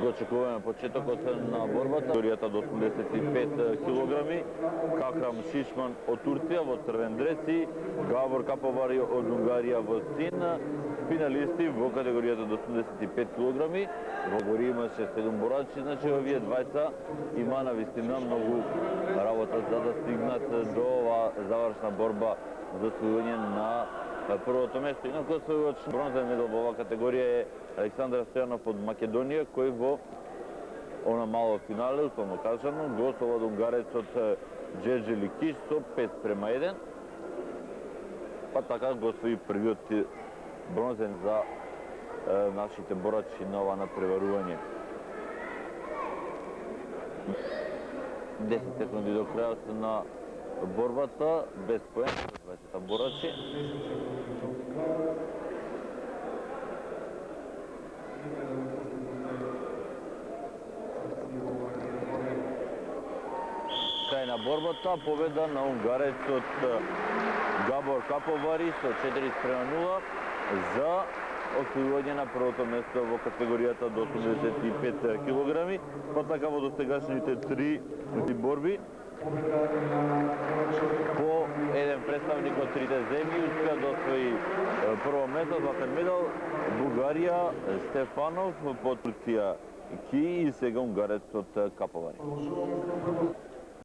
Го очекуваме почетокот на борбата. Категоријата до 85 килограми. Кахрам Шишман од Турција во црвен дрес и Габор Каповари од Унгарија во син. Финалисти во категоријата до 85 килограми. Во гори имаше 7 борачи, значи овие двајца има навистина многу работа за да стигнат до оваа завршна борба за освојување на првото место. Инаку освојувач бронзен медал во оваа категорија е Александар Стојанов од Македонија, кој во она мало финале, условно кажано, гостува од унгарецот Джерджи Ликиш со 5:1. Па така го освои првиот бронзен за нашите борачи на ова надпреварување. 10 секунди до крајот на борбата, без поен за двајцата борачи. Крај на борбата, победа на унгарецот Габор Каповари со 4:0 за освојување на првото место во категоријата до 85 килограми. Па така во достигашните 3 борби по еден представник од трите земји успеа да освои прво место, златен медал Бугарија Стефанов, по Турција Ки и сега унгарецот Каповари.